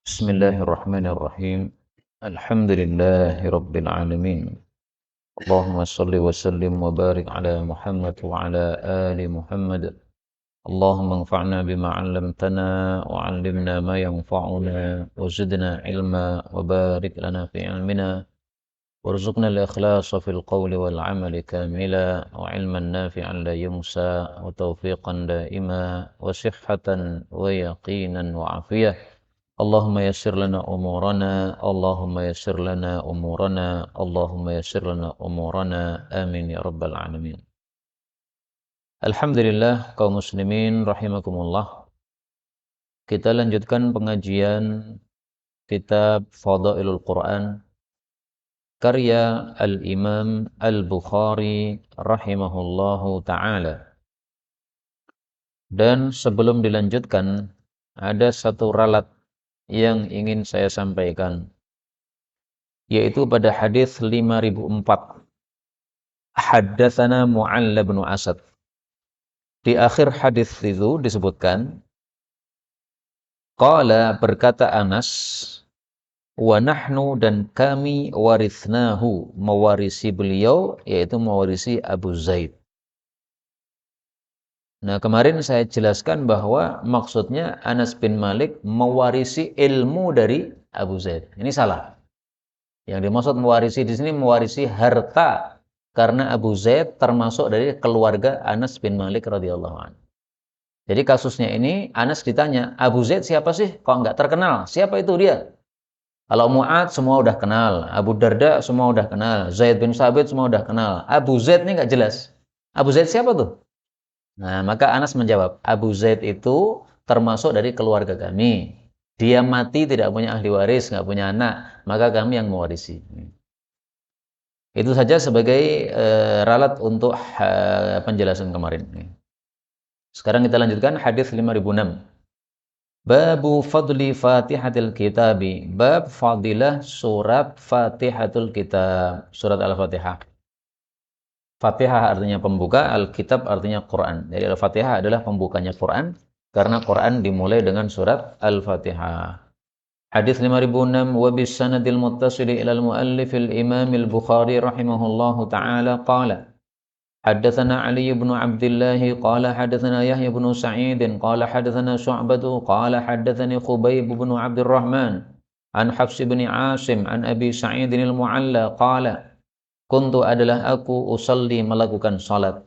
Bismillahirrahmanirrahim. Alhamdulillahirabbil alamin. Allahumma shalli wa sallim wa barik ala Muhammad wa ala ali Muhammad. Allahumma anfa'na bima 'allamtana wa 'allimna ma yanfa'una wa zidna ilma wa barik lana fi ilmina warzuqna al-ikhlasa fil qawli wal 'amali kamila wa 'ilman nafi'an la yunsa wa tawfiqan daima wa sihhatan wa yaqinan wa 'afiyah. Allahumma yassir lana umurana, Allahumma yassir lana umurana, Allahumma yassir lana umurana, amin ya rabbal alamin. Alhamdulillah kaum muslimin rahimakumullah. Kita lanjutkan pengajian kitab Fadailul Quran karya Al-Imam Al-Bukhari rahimahullahu taala. Dan sebelum dilanjutkan, ada satu ralat yang ingin saya sampaikan, yaitu pada hadis 5004. Haddatsana Mu'alla bin Asad. Di akhir hadis itu disebutkan, qala, berkata Anas, wa nahnu, dan kami, warithnahu, mewarisi beliau, yaitu mewarisi Abu Zaid. Nah, kemarin saya jelaskan bahwa maksudnya Anas bin Malik mewarisi ilmu dari Abu Zaid. Ini salah. Yang dimaksud mewarisi di sini mewarisi harta, karena Abu Zaid termasuk dari keluarga Anas bin Malik radhiyallahu anhu. Jadi kasusnya ini Anas ditanya, Abu Zaid siapa sih? Kok nggak terkenal? Siapa itu dia? Kalau Mu'ad semua udah kenal, Abu Darda semua udah kenal, Zaid bin Sabit semua udah kenal. Abu Zaid ini nggak jelas. Abu Zaid siapa tuh? Nah, maka Anas menjawab, Abu Zaid itu termasuk dari keluarga kami. Dia mati tidak punya ahli waris, nggak punya anak, maka kami yang mewarisi. Itu saja sebagai ralat untuk penjelasan kemarin. Sekarang kita lanjutkan hadis 5006. Babu fadli Fatihatil Kitabi. Bab fadilah surat Fatihatul Kitab, surat Al-Fatihah. Fatihah artinya pembuka, Al-Kitab artinya Quran. Jadi Al-Fatihah adalah pembukanya Quran, karena Quran dimulai dengan surat Al-Fatihah. Hadis 5006, wa bis sanadil muttasili ila al-muallif al-Imam al-Bukhari rahimahullahu taala qala haddatsana Ali bin Abdullah qala haddatsana Yahya bin Sa'id qala haddatsana Syu'bah qala haddatsani Khubayb bin Abdurrahman an Hafs bin Asim an Abi Sa'id al-Mu'alla qala kuntu, adalah aku, usalli, melakukan salat.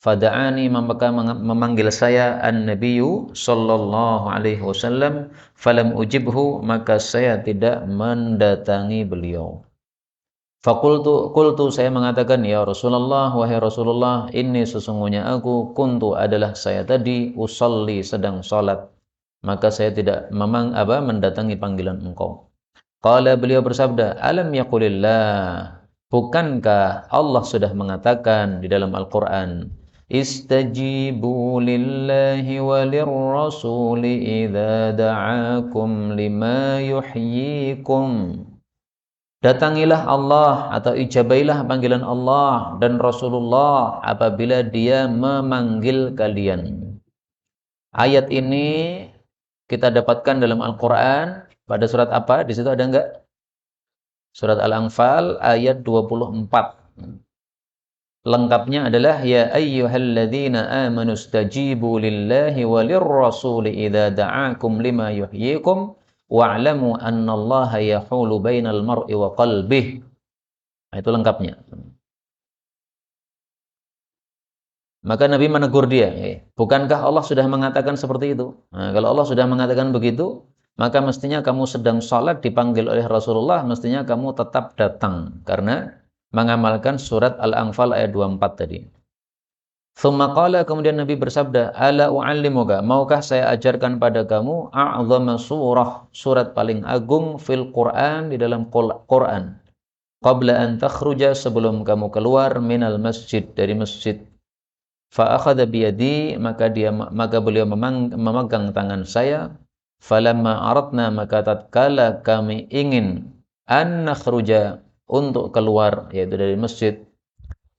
Fada'ani, maka memanggil saya an-nabiyyu sallallahu alaihi wasallam, falam ujibhu, maka saya tidak mendatangi beliau. Qultu, saya mengatakan, ya Rasulullah, wahai Rasulullah, ini sesungguhnya aku, kuntu, adalah saya tadi, usalli, sedang salat, maka saya tidak mendatangi panggilan engkau. Qala, beliau bersabda, alam yaqulillah, bukankah Allah sudah mengatakan di dalam Al-Quran, istajibu lillahi walirrasuli idza da'akum lima yuhyikum. Datangilah Allah atau ijabailah panggilan Allah dan Rasulullah apabila dia memanggil kalian. Ayat ini kita dapatkan dalam Al-Quran pada surat apa? Di situ ada enggak? Surat Al-Anfal ayat 24. Lengkapnya adalah ya ayyuhalladzina amanu stajibu lillahi walirrasuli idza da'akum lima yuhyikum wa'lamu annallaha yahulu bainal mar'i wa qalbih. Nah, itu lengkapnya. Maka Nabi menegur dia, bukankah Allah sudah mengatakan seperti itu? Nah, kalau Allah sudah mengatakan begitu, maka mestinya kamu sedang sholat dipanggil oleh Rasulullah, mestinya kamu tetap datang, karena mengamalkan surat Al-Anfal ayat 24 tadi. Tsumma qala, kemudian Nabi bersabda, ala u'allimuka, maukah saya ajarkan pada kamu a'zama surah, surat paling agung fil Quran, di dalam Quran. Qabla an takhruja, sebelum kamu keluar minal masjid, dari masjid. Fa akhadha biyadi, maka beliau memegang tangan saya. Falamma aradna, maka tatkala kami ingin an nakhruja, untuk keluar, yaitu dari masjid.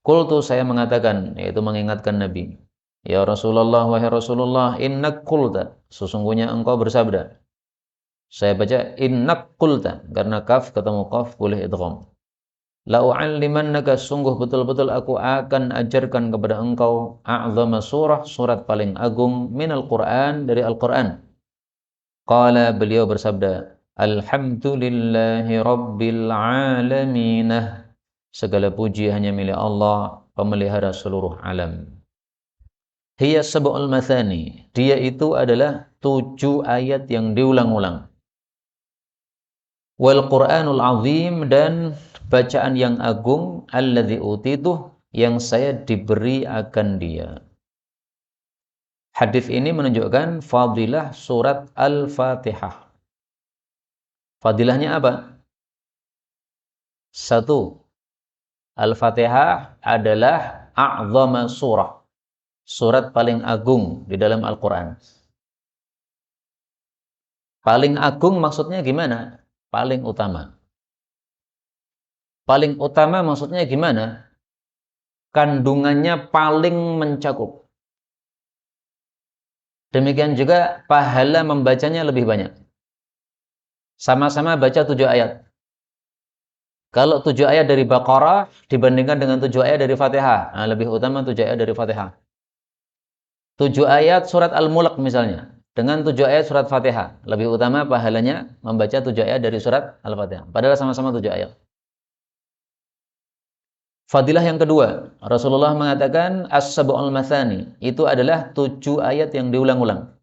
Qultu, saya mengatakan, yaitu mengingatkan Nabi, ya Rasulullah, wahai Rasulullah, innak qulta, sesungguhnya engkau bersabda, Saya baca innak qulta, karena kaf ketemu qaf boleh idgham. La u'allimannaka, sungguh betul-betul aku akan ajarkan kepada engkau a'zama surah, surat paling agung minal Qur'an, dari Al-Qur'an. Qala, beliau bersabda, alhamdulillahi rabbil alamin. Segala puji hanya milik Allah, pemelihara seluruh alam. Hiya sab'ul mathani, dia itu adalah 7 ayat yang diulang-ulang. Wal Qur'anul azim, dan bacaan yang agung, alladzi utitu, yang saya diberi akan dia. Hadis ini menunjukkan fadilah surat Al-Fatihah. Fadilahnya apa? Satu, Al-Fatihah adalah a'zama surah, surat paling agung di dalam Al-Quran. Paling agung maksudnya gimana? Paling utama. Paling utama maksudnya gimana? Kandungannya paling mencakup. Demikian juga pahala membacanya lebih banyak. Sama-sama baca 7 ayat. Kalau 7 ayat dari Baqarah dibandingkan dengan 7 ayat dari Fatihah, nah, lebih utama 7 ayat dari Fatihah. 7 ayat surat Al-Mulk misalnya, dengan 7 ayat surat Fatihah, lebih utama pahalanya membaca 7 ayat dari surat Al-Fatihah. Padahal sama-sama 7 ayat. Fadilah yang kedua, Rasulullah mengatakan as-sab'ul mathani, itu adalah 7 ayat yang diulang-ulang.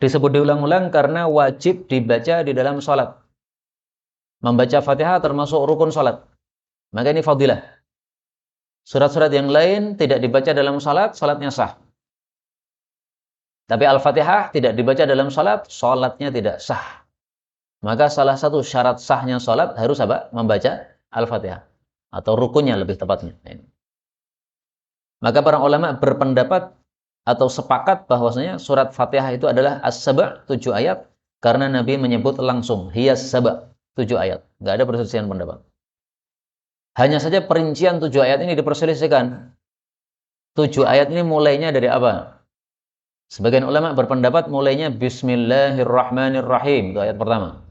Disebut diulang-ulang karena wajib dibaca di dalam sholat. Membaca Fatihah termasuk rukun sholat. Maka ini fadilah. Surat-surat yang lain tidak dibaca dalam sholat, sholatnya sah. Tapi Al-Fatihah tidak dibaca dalam sholat, sholatnya tidak sah. Maka salah satu syarat sahnya sholat harus apa? Membaca Al-Fatihah. Atau rukunnya lebih tepatnya. Maka para ulama berpendapat atau sepakat bahwasanya surat Fatihah itu adalah as-sab', 7 ayat, karena Nabi menyebut langsung hiyas sab', 7 ayat. Enggak ada perselisihan pendapat. Hanya saja perincian 7 ayat ini diperselisihkan. 7 ayat ini mulainya dari apa? Sebagian ulama berpendapat mulainya Bismillahirrahmanirrahim, itu ayat pertama.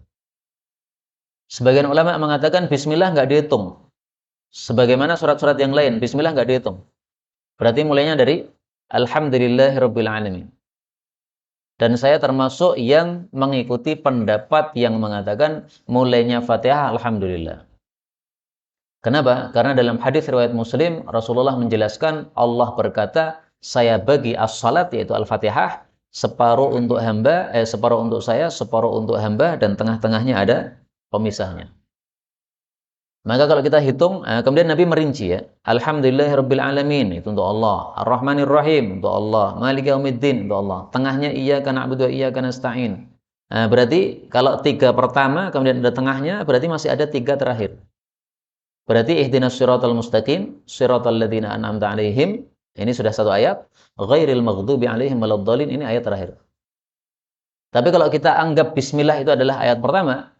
Sebagian ulama mengatakan Bismillah enggak dihitung. Sebagaimana surat-surat yang lain, Bismillah enggak dihitung. Berarti mulainya dari Alhamdulillahirabbil alamin. Dan saya termasuk yang mengikuti pendapat yang mengatakan mulainya Fatihah Alhamdulillah. Kenapa? Karena dalam hadis riwayat Muslim, Rasulullah menjelaskan Allah berkata, saya bagi as-salat, yaitu Al-Fatihah, separuh untuk hamba, separuh untuk saya, separuh untuk hamba, dan tengah-tengahnya ada pemisahnya. Maka kalau kita hitung, kemudian Nabi merinci ya, Alhamdulillahirabbil alamin, itu untuk Allah, Ar-Rahmanir-Rahim untuk Allah, Maliki yaumiddin untuk Allah. Tengahnya iyyaka na'budu wa iyyaka nasta'in. Berarti kalau 3 pertama kemudian ada tengahnya, berarti masih ada 3 terakhir. Berarti ihdinas siratal mustaqim, siratal ladzina an'amta 'alaihim, ini sudah 1 ayat, ghairil maghdubi 'alaihim waladdallin, ini ayat terakhir. Tapi kalau kita anggap bismillah itu adalah ayat pertama,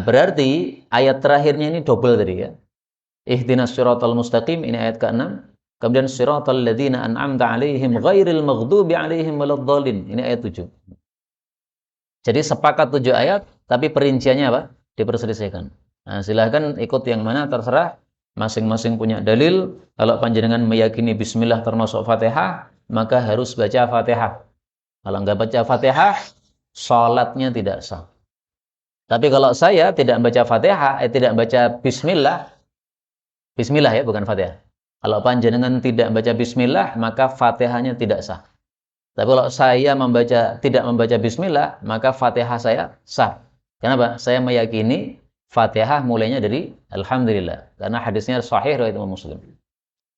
berarti ayat terakhirnya ini double tadi ya. Ihdinas siratal mustaqim, ini ayat ke-6. Kemudian siratal ladzina an'amta 'alaihim ghairil maghdubi 'alaihim waladdallin, ini ayat 7. Jadi sepakat 7 ayat, tapi perinciannya apa? Diperselisihkan. Silahkan ikut yang mana terserah, masing-masing punya dalil. Kalau panjenengan meyakini bismillah termasuk Fatihah, maka harus baca Fatihah. Kalau enggak baca Fatihah, salatnya tidak sah. Tapi kalau saya tidak baca Fatihah, tidak baca bismillah, bismillah ya, bukan Fatihah. Kalau panjenengan tidak baca bismillah, maka Fatihahnya tidak sah. Tapi kalau saya tidak membaca bismillah, maka Fatihah saya sah. Kenapa? Saya meyakini Fatihah mulainya dari Alhamdulillah. Karena hadisnya sahih riwayat Imam Muslim.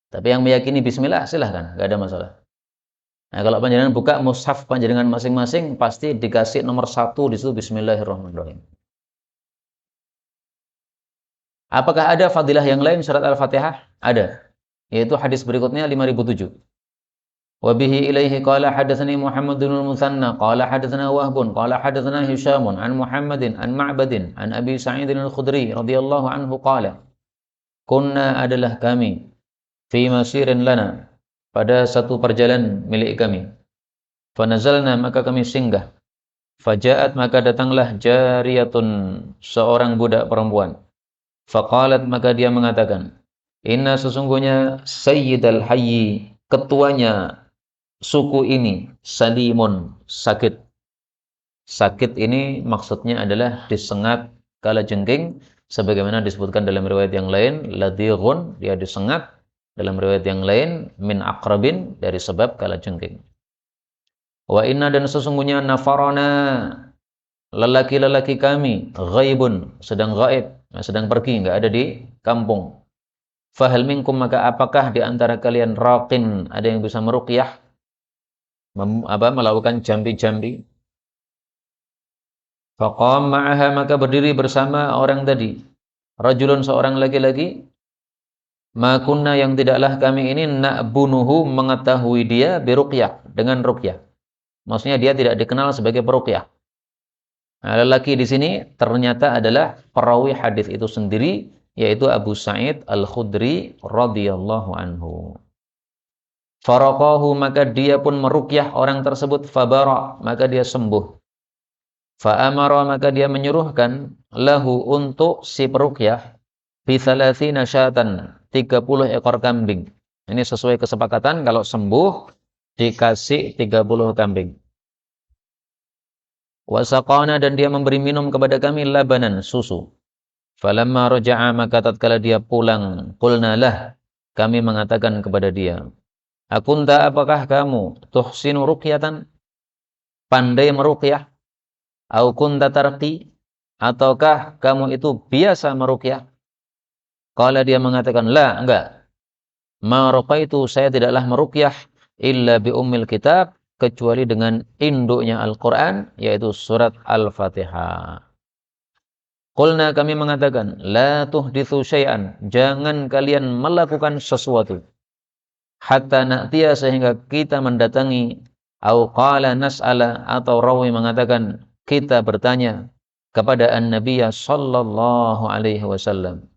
Tapi yang meyakini bismillah silahkan, enggak ada masalah. Nah, kalau panjenengan buka mushaf panjenengan masing-masing, pasti dikasih nomor 1 di situ Bismillahirrahmanirrahim. Apakah ada fadilah yang lain surat Al-Fatihah? Ada. Yaitu hadis berikutnya 5007. Wa bihi ilaihi qala hadatsani Muhammadun al-Mutsanna qala hadatsana Wahbun qala hadatsana Hisyamun an Muhammadin an Ma'badin an Abi Sa'id al-Khudri radhiyallahu anhu qala kunna adalah kami fi masirin lana, pada satu perjalanan milik kami. Fa nazalna, maka kami singgah. Faja'at maka datanglah jariyatun, seorang budak perempuan. Faqalat maka dia mengatakan, inna sesungguhnya sayyidal hayyi, ketuanya suku ini, salimun, sakit. Sakit ini maksudnya adalah disengat kalajengking, sebagaimana disebutkan dalam riwayat yang lain, ladighun, dia disengat, dalam riwayat yang lain, min aqrabin, dari sebab kalajengking. Wa inna, dan sesungguhnya nafarana, lelaki-lelaki kami, ghaibun, sedang gaib, sedang pergi, enggak ada di kampung. Fahal minkum, maka apakah di antara kalian raqin, ada yang bisa meruqyah, melakukan jambi-jambi? Faqam ma'aha, maka berdiri bersama orang tadi, rajulun, seorang laki-laki. Ma kunna, yang tidaklah kami ini, na'bunuhu, mengetahui dia, biruqyah, dengan ruqyah. Maksudnya dia tidak dikenal sebagai peruqyah. Nah, lelaki di sini ternyata adalah perawi hadis itu sendiri, yaitu Abu Sa'id Al-Khudri radhiyallahu anhu. Faraqahu, maka dia pun meruqyah orang tersebut, fabara, maka dia sembuh. Fa'amara, maka dia menyuruhkan, lahu, untuk si peruqyah, bi 30 syatan, 30 ekor kambing. Ini sesuai kesepakatan, kalau sembuh dikasih 30 kambing. Wasaqana, dan dia memberi minum kepada kami, labanan, susu. Falamma raja'a, maka tatkala dia pulang, qulna lah, kami mengatakan kepada dia, akunta, apakah kamu, tuhsinu ruqyatan, pandai meruqyah, au kunta tarqi, ataukah kamu itu biasa meruqyah? Qala, dia mengatakan, la, enggak. Ma raqaitu, saya tidaklah meruqyah, illa bi ummil kitab, kecuali dengan induknya Al-Quran, yaitu surat Al-Fatihah. Qulna, kami mengatakan, la tuhdithu syai'an, jangan kalian melakukan sesuatu, hatta na'tiya, sehingga kita mendatangi, au qala nas'ala, atau rawi mengatakan, kita bertanya kepada an-nabiyya sallallahu alaihi wasallam.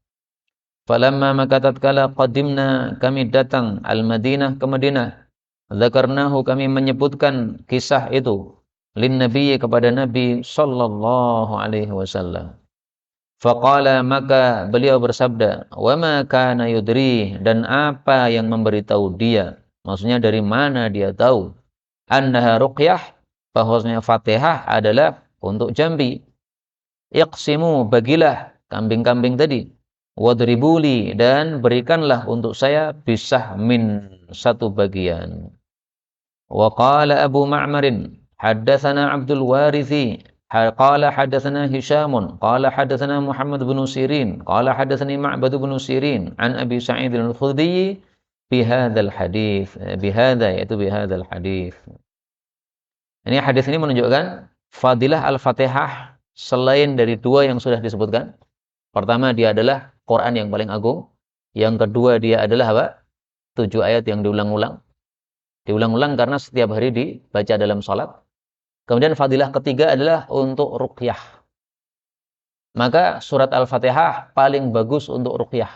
Falamma, maka tatkala qadimna, kami datang, al-Madinah, ke Madinah, dzakarnahu, kami menyebutkan kisah itu, lin nabi, kepada Nabi sallallahu alaihi wasallam. Faqala, maka beliau bersabda, wa ma kana yudri, dan apa yang memberitahu dia, maksudnya dari mana dia tahu, annaha ruqyah, bahwasanya Fatihah adalah untuk jambi. Iqsimu, bagilah kambing-kambing tadi, wadribuli, dan berikanlah untuk saya, bisah min, satu bagian. Wa qala Abu Ma'marin, haddatsana Abdul Warithi, qala haddatsana Hishamun, qala haddatsana Muhammad bin Sirin, qala haddatsani Ma'bad bin Sirin, an Abi Sa'id Al-Khudri bihadzal hadits, bihadza, yaitu bihadzal hadits. Ini hadis ini menunjukkan fadilah Al-Fatihah selain dari dua yang sudah disebutkan. Pertama, dia adalah Quran yang paling agung. Yang kedua, dia adalah apa? 7 ayat yang diulang-ulang. Diulang-ulang karena setiap hari dibaca dalam sholat. Kemudian fadilah ketiga adalah untuk ruqyah. Maka surat Al-Fatihah paling bagus untuk ruqyah.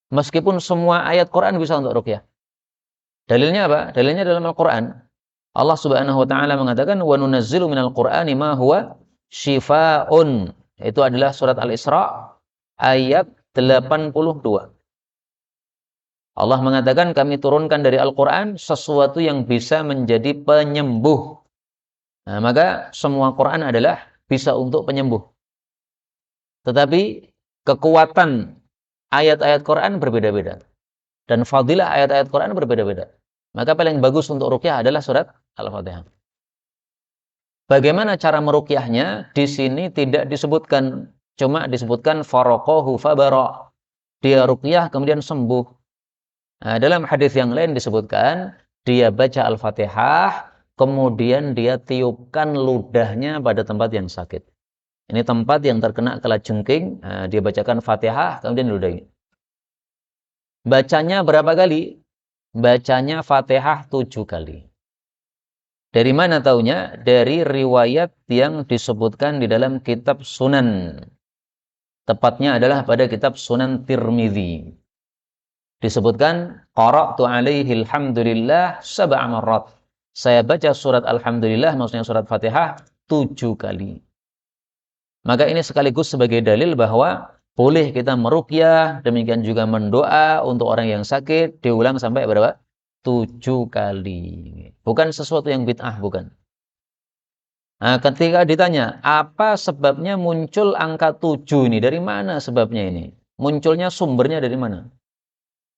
Meskipun semua ayat Quran bisa untuk ruqyah. Dalilnya apa? Dalilnya dalam Al-Quran. Allah Subhanahu wa taala mengatakan, wa nunazzilu minal Qur'ani ma huwa syifaa'un. Itu adalah surat Al-Isra ayat 82. Allah mengatakan, kami turunkan dari Al-Quran sesuatu yang bisa menjadi penyembuh. Nah, maka semua Quran adalah bisa untuk penyembuh. Tetapi kekuatan ayat-ayat Quran berbeda-beda. Dan fadilah ayat-ayat Quran berbeda-beda. Maka paling bagus untuk ruqyah adalah surat Al-Fatihah. Bagaimana cara meruqyahnya? Di sini tidak disebutkan, cuma disebutkan faraqahu fabara. Dia ruqyah kemudian sembuh. Nah, dalam hadis yang lain disebutkan dia baca Al-Fatihah, kemudian dia tiupkan ludahnya pada tempat yang sakit. Ini tempat yang terkena kalajengking, dia bacakan Fatihah, kemudian ludahi. Bacanya berapa kali? Bacanya Fatihah 7 kali. Dari mana taunya? Dari riwayat yang disebutkan di dalam kitab Sunan. Tepatnya adalah pada kitab Sunan Tirmidzi. Disebutkan, qara'tu alaihi alhamdulillah sab'a marrat. Saya baca surat Alhamdulillah, maksudnya surat Fatihah, 7 kali. Maka ini sekaligus sebagai dalil bahwa boleh kita meruqyah, demikian juga mendoa untuk orang yang sakit, diulang sampai berapa? 7 kali. Bukan sesuatu yang bid'ah, bukan. Nah, ketika ditanya, apa sebabnya muncul angka 7 ini? Dari mana sebabnya ini? Munculnya sumbernya dari mana?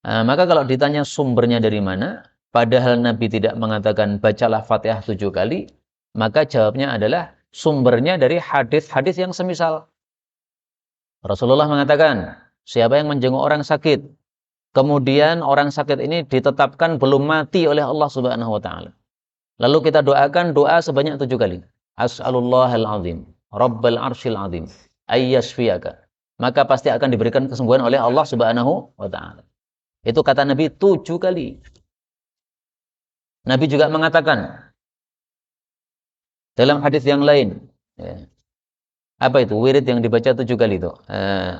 Nah, maka kalau ditanya sumbernya dari mana, padahal Nabi tidak mengatakan bacalah Fatihah 7 kali, maka jawabnya adalah sumbernya dari hadis-hadis yang semisal. Rasulullah mengatakan, siapa yang menjenguk orang sakit, kemudian orang sakit ini ditetapkan belum mati oleh Allah Subhanahu wa taala. Lalu kita doakan doa sebanyak 7 kali. As'alullahal azim, Rabbal arsyil azim, ayyashfiyaka. Maka pasti akan diberikan kesembuhan oleh Allah Subhanahu wa taala. Itu kata Nabi 7 kali. Nabi juga mengatakan dalam hadis yang lain, ya, apa itu? Wirid yang dibaca 7 kali itu.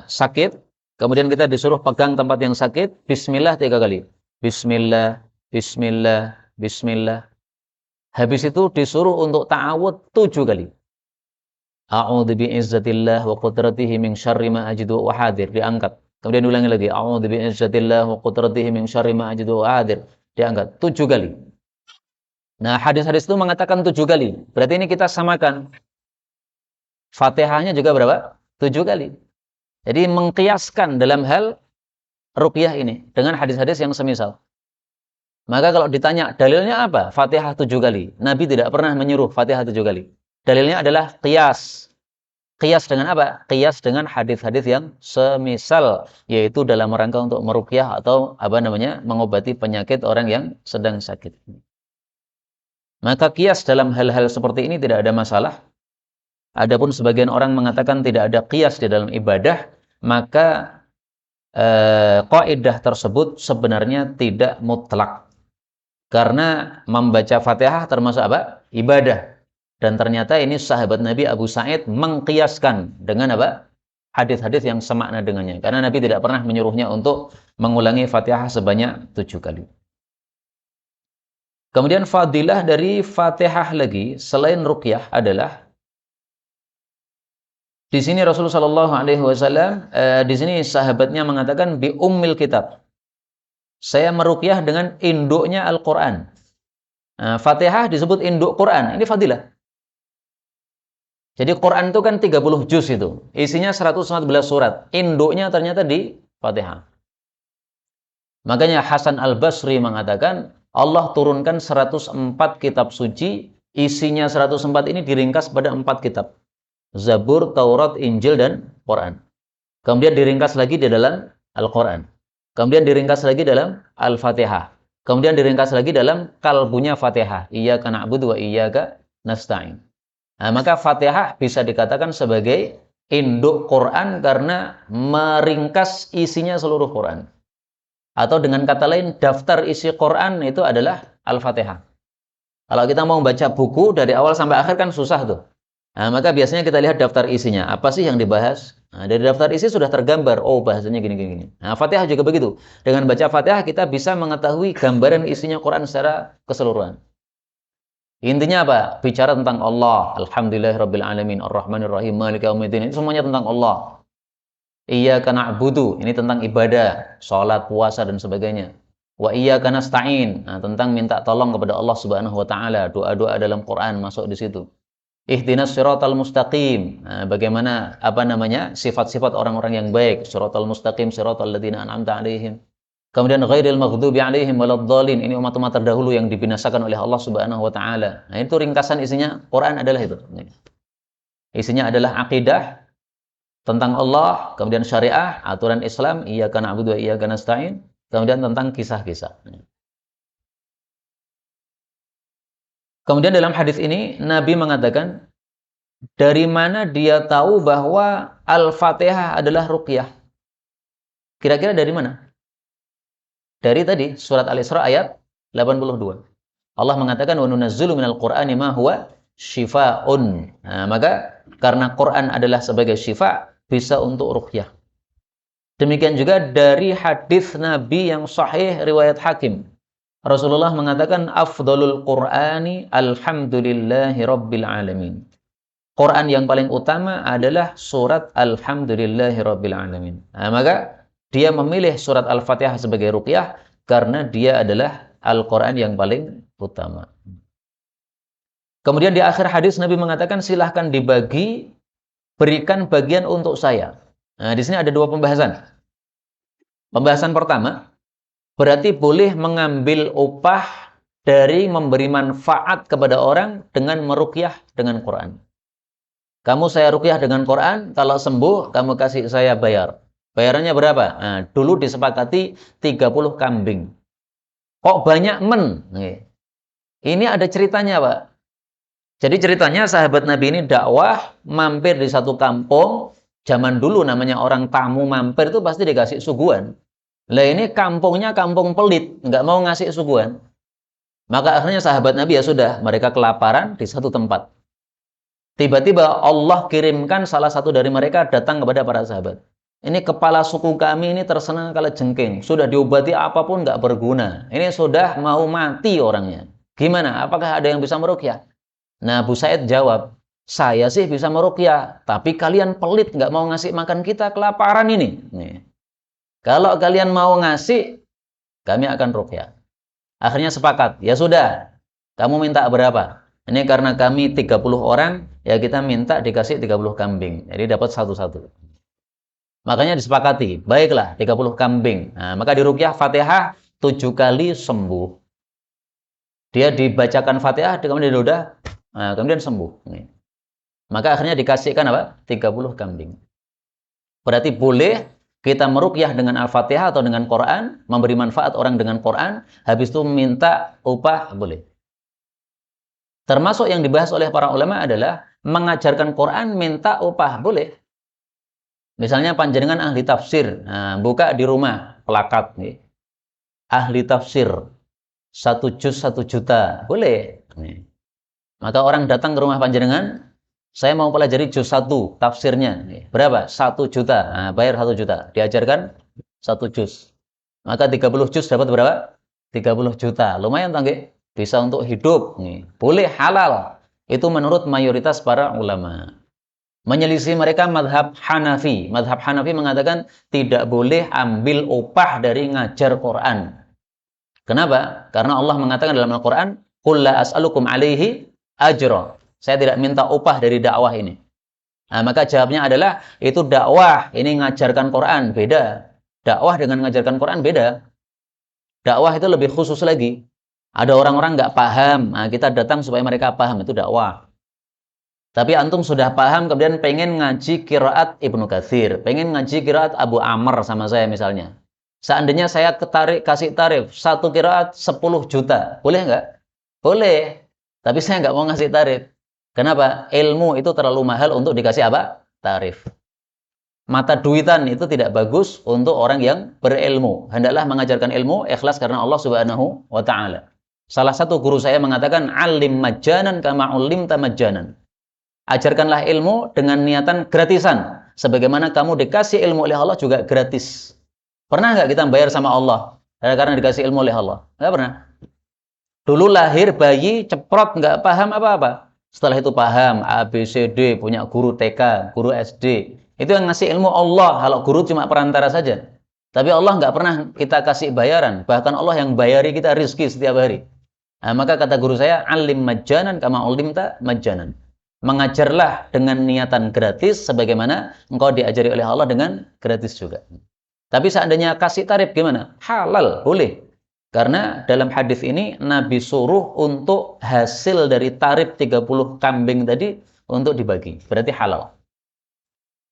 Sakit, kemudian kita disuruh pegang tempat yang sakit, bismillah 3 kali. Bismillah, bismillah, bismillah. Habis itu disuruh untuk ta'awud 7 kali. A'udzu bi'izzatillah wa qudratihi min syarri ma ajidu wa hadir, diangkat. Kemudian ulangi lagi, a'udzu bi'izzatillah wa qudratihi min syarri ma ajidu wa hadir, diangkat 7 kali. Nah, hadis-hadis itu mengatakan 7 kali. Berarti ini kita samakan. Fatihahnya juga berapa? 7 kali. Jadi mengkiaskan dalam hal ruqyah ini dengan hadis-hadis yang semisal. Maka kalau ditanya dalilnya apa? Fatihah 7 kali. Nabi tidak pernah menyuruh Fatihah 7 kali. Dalilnya adalah qiyas. Qiyas dengan apa? Qiyas dengan hadis-hadis yang semisal, yaitu dalam rangka untuk meruqyah atau mengobati penyakit orang yang sedang sakit. Maka qiyas dalam hal-hal seperti ini tidak ada masalah. Adapun sebagian orang mengatakan tidak ada qiyas di dalam ibadah, maka kaidah tersebut sebenarnya tidak mutlak. Karena membaca Fatihah termasuk apa? Ibadah. Dan ternyata ini sahabat Nabi Abu Sa'id mengqiyaskan dengan apa? Hadis-hadis yang semakna dengannya. Karena Nabi tidak pernah menyuruhnya untuk mengulangi Fatihah sebanyak 7 kali. Kemudian fadilah dari Fatihah lagi selain ruqyah adalah di sini Rasulullah Shallallahu Alaihi Wasallam di sini sahabatnya mengatakan bi ummil kitab. Saya meruqyah dengan induknya Al-Quran. Fatihah disebut induk Quran. Ini fadilah. Jadi Quran itu kan 30 juz itu. Isinya 114 surat. Induknya ternyata di Fatihah. Makanya Hasan Al-Basri mengatakan Allah turunkan 104 kitab suci. Isinya 104 ini diringkas pada 4 kitab. Zabur, Taurat, Injil, dan Quran. Kemudian diringkas lagi di dalam Al-Quran. Kemudian diringkas lagi dalam Al-Fatihah. Kemudian diringkas lagi dalam kalbunya Fatihah. Iyyaka na'budu wa iyyaka nasta'in. Nah, maka Fatihah bisa dikatakan sebagai induk Quran karena meringkas isinya seluruh Quran. Atau dengan kata lain, daftar isi Quran itu adalah Al-Fatihah. Kalau kita mau baca buku dari awal sampai akhir kan susah tuh. Nah, maka biasanya kita lihat daftar isinya. Apa sih yang dibahas? Nah, dari daftar isi sudah tergambar, oh bahasanya gini-gini. Nah, Fatihah juga begitu. Dengan baca Fatihah kita bisa mengetahui gambaran isinya Quran secara keseluruhan. Intinya apa? Bicara tentang Allah. Alhamdulillahirabbil alamin, Ar-Rahmanir-Rahim, Maliki yaumiddin. Ini semuanya tentang Allah. Iyyaka na'budu, ini tentang ibadah, salat, puasa dan sebagainya. Wa iyyaka nasta'in, nah, tentang minta tolong kepada Allah Subhanahu wa taala, doa-doa dalam Quran masuk di situ. Ihdinas siratal mustaqim. Nah, bagaimana sifat-sifat orang-orang yang baik, siratal mustaqim, siratal ladzina an'amta 'alaihim. Kemudian ghairil maghdubi 'alaihim waladdallin. Ini umat-umat terdahulu yang dibinasakan oleh Allah Subhanahu wa taala. Nah, itu ringkasan isinya Quran adalah itu. Isinya adalah akidah tentang Allah, kemudian syariah, aturan Islam, iyyaka na'budu wa iyyaka nasta'in, kemudian tentang kisah-kisah. Kemudian dalam hadis ini Nabi mengatakan, dari mana dia tahu bahwa Al-Fatihah adalah ruqyah? Kira-kira dari mana? Dari tadi surat Al-Isra ayat 82. Allah mengatakan wa nunazzilu minal Qur'ani ma huwa syifaa'un. Nah, maka karena Quran adalah sebagai syifa, bisa untuk ruqyah. Demikian juga dari hadis Nabi yang sahih riwayat Hakim. Rasulullah mengatakan afdhalul Qur'ani alhamdulillahi rabbil alamin. Quran yang paling utama adalah surat Alhamdulillahirabbil alamin. Nah, maka dia memilih surat Al-Fatihah sebagai ruqyah karena dia adalah Al-Quran yang paling utama. Kemudian di akhir hadis Nabi mengatakan silahkan dibagi, berikan bagian untuk saya. Nah, di sini ada dua pembahasan. Pembahasan pertama, berarti boleh mengambil upah dari memberi manfaat kepada orang dengan meruqyah dengan Quran. Kamu saya ruqyah dengan Quran, kalau sembuh kamu kasih saya bayar. Bayarannya berapa? Nah, dulu disepakati 30 kambing. Kok banyak men? Ini ada ceritanya, Pak. Jadi ceritanya sahabat Nabi ini dakwah, mampir di satu kampung. Zaman dulu namanya orang tamu mampir itu pasti dikasih suguhan. Lah ini kampungnya kampung pelit, nggak mau ngasih suguhan. Maka akhirnya sahabat Nabi ya sudah, mereka kelaparan di satu tempat. Tiba-tiba Allah kirimkan salah satu dari mereka datang kepada para sahabat. Ini kepala suku kami ini tersenang kalajengking. Sudah diobati apapun nggak berguna. Ini sudah mau mati orangnya. Gimana? Apakah ada yang bisa meruqyah? Nah, Abu Said jawab, saya sih bisa meruqyah, tapi kalian pelit nggak mau ngasih makan kita, kelaparan ini. Nih. Kalau kalian mau ngasih, kami akan ruqyah. Akhirnya sepakat, ya sudah, kamu minta berapa? Ini karena kami 30 orang, ya kita minta dikasih 30 kambing. Jadi dapat satu-satu. Makanya disepakati, baiklah 30 kambing. Nah, maka diruqyah Fatihah 7 kali sembuh. Dia dibacakan Fatihah, kemudian dia udah, nah, kemudian sembuh. Maka akhirnya dikasihkan apa? 30 kambing. Berarti boleh kita meruqyah dengan Al-Fatihah atau dengan Quran, memberi manfaat orang dengan Quran, habis itu minta upah, boleh. Termasuk yang dibahas oleh para ulama adalah mengajarkan Quran minta upah, boleh. Misalnya panjenengan ahli tafsir, nah, buka di rumah plakat nih. Ahli tafsir 1 juz 1 juta, boleh. Nih. Maka orang datang ke rumah panjenengan, saya mau pelajari juz 1 tafsirnya. Nih. Berapa? 1 juta. Nah, bayar 1 juta. Diajarkan 1 juz. Maka 30 juz dapat berapa? 30 juta. Lumayan tangge. Bisa untuk hidup. Nih. Boleh, halal. Itu menurut mayoritas para ulama. Menyelisih mereka madhab Hanafi. Madhab Hanafi mengatakan tidak boleh ambil upah dari ngajar Quran. Kenapa? Karena Allah mengatakan dalam Al-Quran, "Qul la as'alukum alaihi ajra." Saya tidak minta upah dari dakwah ini. Nah, maka jawabnya adalah itu dakwah, ini ngajarkan Quran, beda. Dakwah dengan ngajarkan Quran beda. Dakwah itu lebih khusus lagi. Ada orang-orang nggak paham, nah, kita datang supaya mereka paham, itu dakwah. Tapi antum sudah paham, kemudian pengen ngaji qiraat Ibnu Katsir, pengen ngaji qiraat Abu Amr sama saya misalnya. Seandainya saya kasih tarif 1 qiraat 10 juta, boleh nggak? Boleh. Tapi saya nggak mau ngasih tarif. Kenapa? Ilmu itu terlalu mahal untuk dikasih apa? Tarif. Mata duitan itu tidak bagus untuk orang yang berilmu. Hendaklah mengajarkan ilmu ikhlas karena Allah Subhanahu wa taala. Salah satu guru saya mengatakan, "Alim majjanan kama ulimta majjanan." Ajarkanlah ilmu dengan niatan gratisan. Sebagaimana kamu dikasih ilmu oleh Allah juga gratis. Pernah nggak kita bayar sama Allah? Karena dikasih ilmu oleh Allah? Nggak pernah. Dulu lahir bayi, ceprot, nggak paham apa-apa. Setelah itu paham, A, B, C, D, punya guru TK, guru SD. Itu yang ngasih ilmu Allah. Kalau guru cuma perantara saja. Tapi Allah nggak pernah kita kasih bayaran. Bahkan Allah yang bayari kita rizki setiap hari. Nah, maka kata guru saya, alim majjanan kama ulimta majjanan. Mengajarlah dengan niatan gratis sebagaimana engkau diajari oleh Allah dengan gratis juga. Tapi seandainya kasih tarif gimana? Halal, boleh. Karena dalam hadis ini Nabi suruh untuk hasil dari tarif 30 kambing tadi untuk dibagi. Berarti halal.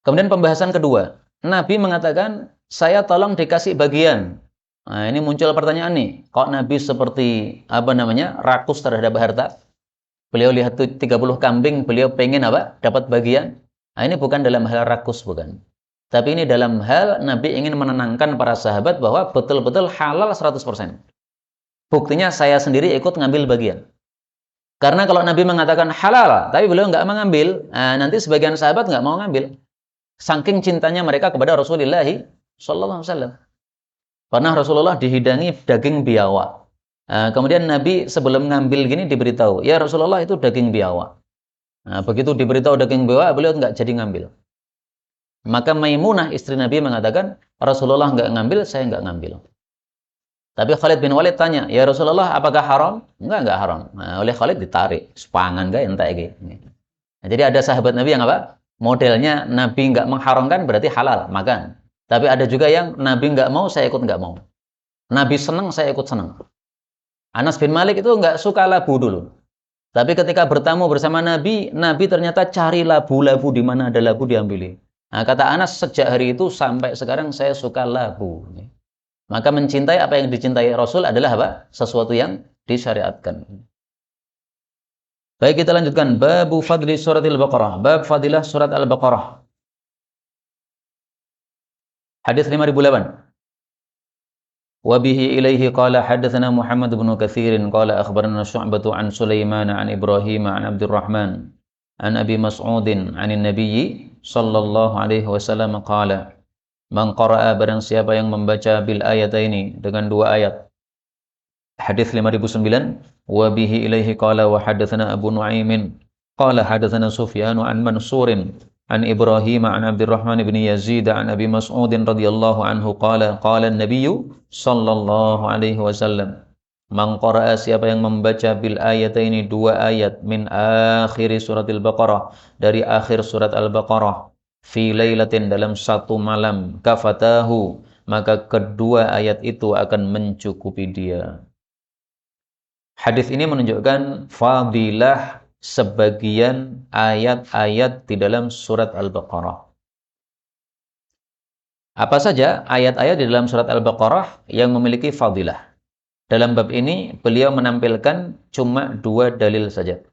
Kemudian pembahasan kedua. Nabi mengatakan, saya tolong dikasih bagian. Nah, ini muncul pertanyaan nih. Kok Nabi seperti rakus terhadap harta? Beliau lihat 30 kambing, beliau pengen apa? Dapat bagian. Nah, ini bukan dalam hal rakus, bukan. Tapi ini dalam hal Nabi ingin menenangkan para sahabat bahwa betul-betul halal 100%. Buktinya saya sendiri ikut ngambil bagian. Karena kalau Nabi mengatakan halal, tapi beliau nggak mengambil, nah, nanti sebagian sahabat nggak mau ngambil. Saking cintanya mereka kepada Rasulullah SAW. Pernah Rasulullah dihidangi daging biawak. Kemudian Nabi sebelum ngambil gini diberitahu, ya Rasulullah itu daging biawak. Nah, begitu diberitahu daging buaya, beliau nggak jadi ngambil. Maka Maimunah istri Nabi mengatakan, Rasulullah nggak ngambil, saya nggak ngambil. Tapi Khalid bin Walid tanya, ya Rasulullah, apakah haram? Enggak haram. Nah, oleh Khalid ditarik, sepangan gak entek iki. Nah, jadi ada sahabat Nabi yang apa? Modelnya Nabi nggak mengharamkan berarti halal, makan. Tapi ada juga yang Nabi nggak mau, saya ikut nggak mau. Nabi senang, saya ikut senang. Anas bin Malik itu nggak suka labu dulu. Tapi ketika bertamu bersama Nabi, Nabi ternyata cari labu-labu, di mana ada labu diambil. Nah, kata Anas, sejak hari itu sampai sekarang saya suka labu. Maka mencintai apa yang dicintai Rasul adalah apa? Sesuatu yang disyariatkan. Baik, kita lanjutkan. Babu fadli surat Al-Baqarah. Bab fadilah surat Al-Baqarah. Hadis 5008. Wabihi ilaihi qala haddatsana Muhammad bin Katsir qala akhbarana Syu'bah an Sulaiman an Ibrahim an Abdurrahman an Abi Mas'ud an Nabi sallallahu alaihi wasallam qala man qara'a, barang siapa yang membaca bil ayataini, dengan dua ayat. Hadis 5009. Wabihi ilaihi qala wa haddatsana Abu Nu'aimin qala haddatsana Sufyan an Mansurin an Ibrahim an Abdurrahman bin Yazid an Abi Mas'ud radhiyallahu anhu qala qala an-nabiy sallallahu alaihi wasallam man qara'a, siapa yang membaca bil ayataini, dua ayat, min akhir surat Al-Baqarah, dari akhir surat Al-Baqarah, fi lailatin, dalam satu malam, kafatahu, maka kedua ayat itu akan mencukupi dia. Hadis ini menunjukkan fadilah sebagian ayat-ayat di dalam surat Al-Baqarah. Apa saja ayat-ayat di dalam surat Al-Baqarah yang memiliki fadilah? Dalam bab ini beliau menampilkan cuma dua dalil saja.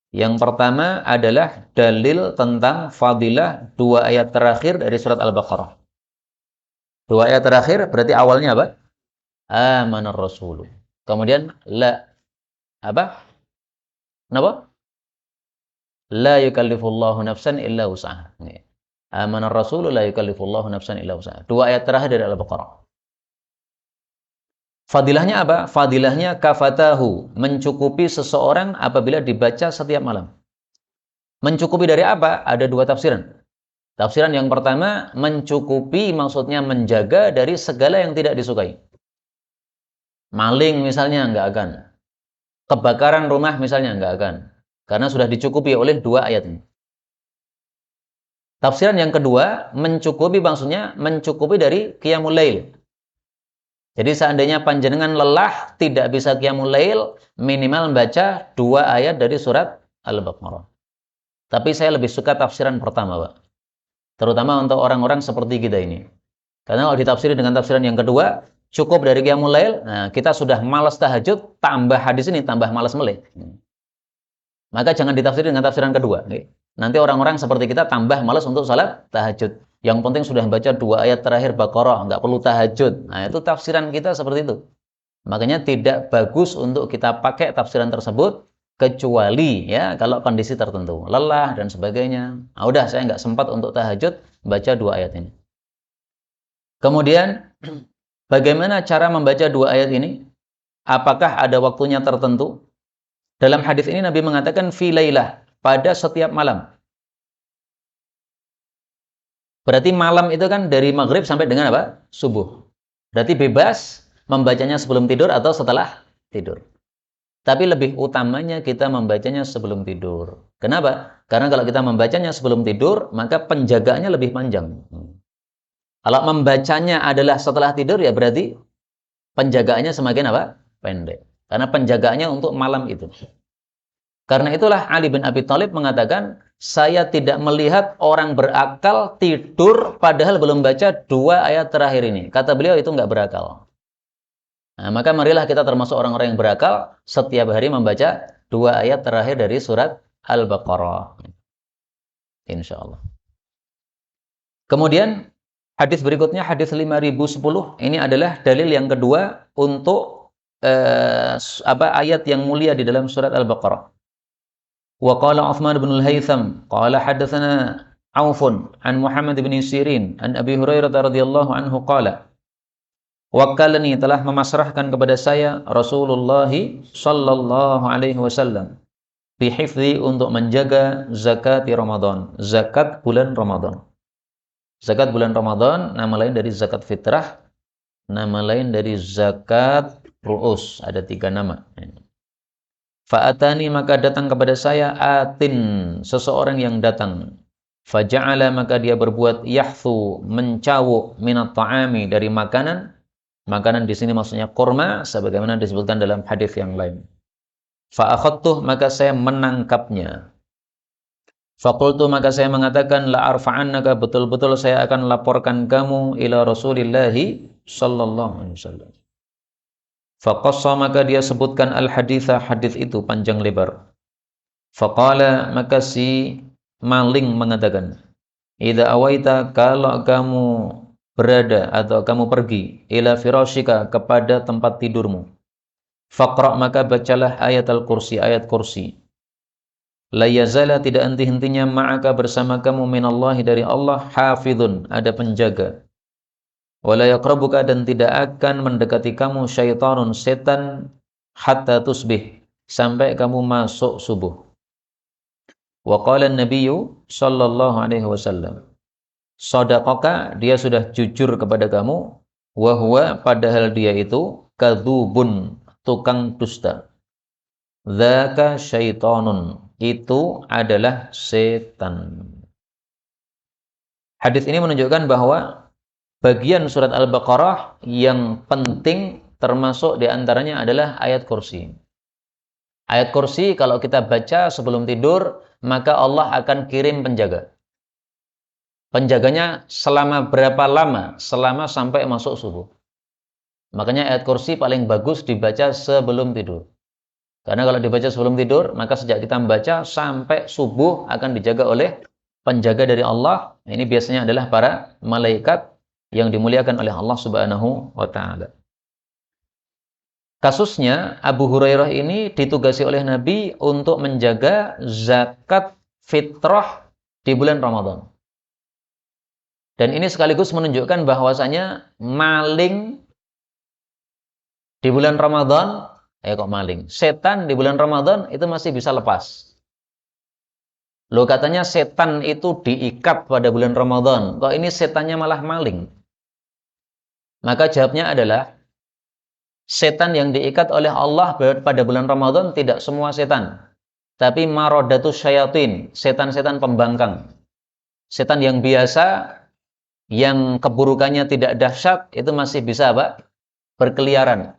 Yang pertama adalah dalil tentang fadilah dua ayat terakhir dari surat Al-Baqarah. Dua ayat terakhir berarti awalnya apa? Amanar Rasul. Kemudian apa? Kenapa? La yukallifullahu nafsan illa wus'aha. Amanar Rasul la yukallifullahu nafsan illa wus'aha. Dua ayat terakhir dari Al-Baqarah. Fadilahnya apa? Fadilahnya kafatahu, mencukupi seseorang apabila dibaca setiap malam. Mencukupi dari apa? Ada dua tafsiran. Tafsiran yang pertama, mencukupi maksudnya menjaga dari segala yang tidak disukai. Maling misalnya nggak akan. Kebakaran rumah misalnya nggak akan. Karena sudah dicukupi oleh dua ayat ini. Tafsiran yang kedua, mencukupi maksudnya mencukupi dari qiyamul lail. Jadi seandainya panjenengan lelah, tidak bisa qiyamul lail, minimal membaca dua ayat dari surat Al-Baqarah. Tapi saya lebih suka tafsiran pertama, Pak. Terutama untuk orang-orang seperti kita ini. Karena kalau ditafsiri dengan tafsiran yang kedua, cukup dari qiyamul lail, nah kita sudah malas tahajud, tambah hadis ini, tambah malas melih. Maka jangan ditafsiri dengan tafsiran kedua. Nanti orang-orang seperti kita tambah malas untuk salat tahajud. Yang penting sudah baca dua ayat terakhir Baqarah, nggak perlu tahajud. Nah, itu tafsiran kita seperti itu. Makanya tidak bagus untuk kita pakai tafsiran tersebut, kecuali ya kalau kondisi tertentu, lelah dan sebagainya. Nah, udah saya nggak sempat untuk tahajud, baca dua ayat ini. Kemudian, bagaimana cara membaca dua ayat ini? Apakah ada waktunya tertentu? Dalam hadis ini Nabi mengatakan fi lailah, pada setiap malam. Berarti malam itu kan dari maghrib sampai dengan apa? Subuh. Berarti bebas membacanya sebelum tidur atau setelah tidur. Tapi lebih utamanya kita membacanya sebelum tidur. Kenapa? Karena kalau kita membacanya sebelum tidur, maka penjagaannya lebih panjang. Kalau membacanya adalah setelah tidur, ya berarti penjagaannya semakin apa? Pendek. Karena penjagaannya untuk malam itu. Karena itulah Ali bin Abi Thalib mengatakan, saya tidak melihat orang berakal tidur padahal belum baca dua ayat terakhir ini. Kata beliau itu nggak berakal. Nah, maka marilah kita termasuk orang-orang yang berakal setiap hari membaca dua ayat terakhir dari surat Al-Baqarah. Insya Allah. Kemudian hadis berikutnya, hadis 5010, ini adalah dalil yang kedua untuk ayat yang mulia di dalam surat Al-Baqarah. Wa qala Uthman bin Al-Haytham qala haddatsana Aufun an Muhammad bin Sirin an Abi Hurairah radhiyallahu anhu qala wakkalani, telah memasrahkan kepada saya Rasulullah sallallahu alaihi wasallam bihifdzi untuk menjaga zakat Ramadan, zakat bulan Ramadan. Zakat bulan Ramadan nama lain dari zakat fitrah, nama lain dari zakat ru'us, ada 3 nama. Fa'atani maka datang kepada saya atin, seseorang yang datang. Faja'ala maka dia berbuat yahthu, mencawuk minat ta'ami dari makanan. Makanan di sini maksudnya kurma sebagaimana disebutkan dalam hadis yang lain. Fa'akhadtuh maka saya menangkapnya. Faqultu maka saya mengatakan la arfa'annaka, betul-betul saya akan laporkan kamu ila Rasulillahi sallallahu alaihi wasallam. Faqassa maka dia sebutkan al-haditha, hadis itu panjang lebar. Faqala maka si maling mengatakan, idza awaita, kalau kamu berada atau kamu pergi ila firashika, kepada tempat tidurmu, faqra maka bacalah ayat al-kursi, ayat kursi. La yazala, tidak henti-hentinya, ma'aka bersama kamu, minallahi dari Allah, hafidhun, ada penjaga. Wala yaqrabuka, dan tidak akan mendekati kamu, syaitanun, setan, hatta tusbih, sampai kamu masuk subuh. Wa qala an-nabiyyu sallallahu alaihi wasallam, shadaqaka, dia sudah jujur kepada kamu, wa huwa, padahal dia itu kadzubun, tukang dusta. Dzaka syaitanun, itu adalah setan. Hadis ini menunjukkan bahwa bagian surat Al-Baqarah yang penting termasuk diantaranya adalah ayat kursi. Ayat kursi kalau kita baca sebelum tidur, maka Allah akan kirim penjaga. Penjaganya selama berapa lama? Selama sampai masuk subuh. Makanya ayat kursi paling bagus dibaca sebelum tidur. Karena kalau dibaca sebelum tidur, maka sejak kita membaca sampai subuh akan dijaga oleh penjaga dari Allah. Ini biasanya adalah para malaikat yang dimuliakan oleh Allah Subhanahu wa taala. Kasusnya Abu Hurairah ini ditugasi oleh Nabi untuk menjaga zakat fitrah di bulan Ramadan. Dan ini sekaligus menunjukkan bahwasanya maling di bulan Ramadan, setan di bulan Ramadan itu masih bisa lepas. Loh, katanya setan itu diikat pada bulan Ramadan, kok ini setannya malah maling? Maka jawabnya adalah, setan yang diikat oleh Allah pada bulan Ramadan tidak semua setan, tapi maradatus syayatin, setan-setan pembangkang. Setan yang biasa, yang keburukannya tidak dahsyat, itu masih bisa berkeliaran.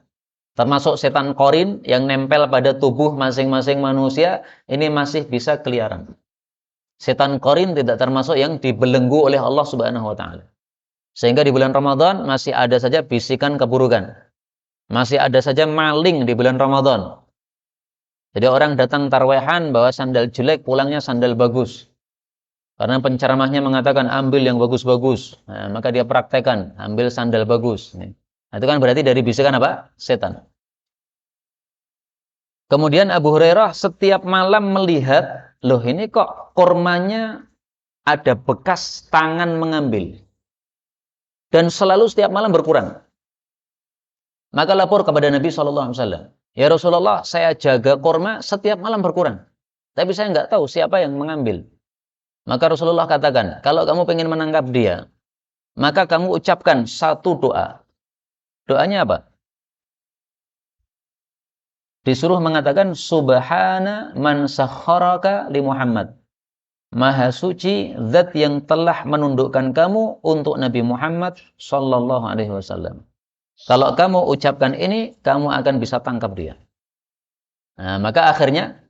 Termasuk setan korin yang nempel pada tubuh masing-masing manusia, ini masih bisa keliaran. Setan korin tidak termasuk yang dibelenggu oleh Allah Subhanahu wa taala. Sehingga di bulan Ramadan masih ada saja bisikan keburukan. Masih ada saja maling di bulan Ramadan. Jadi orang datang tarwehan bawa sandal jelek, pulangnya sandal bagus. Karena penceramahnya mengatakan ambil yang bagus-bagus. Nah, maka dia praktekkan, ambil sandal bagus. Nah, itu kan berarti dari bisikan apa? Setan. Kemudian Abu Hurairah setiap malam melihat, loh ini kok kurmanya ada bekas tangan mengambil. Dan selalu setiap malam berkurang. Maka lapor kepada Nabi SAW. Ya Rasulullah, saya jaga kurma setiap malam berkurang. Tapi saya nggak tahu siapa yang mengambil. Maka Rasulullah katakan, kalau kamu ingin menangkap dia, maka kamu ucapkan satu doa. Doanya apa? Disuruh mengatakan, Subhana man sakharaka li Muhammad. Maha suci zat yang telah menundukkan kamu untuk Nabi Muhammad sallallahu alaihi wasallam. Kalau kamu ucapkan ini, kamu akan bisa tangkap dia. Nah, maka akhirnya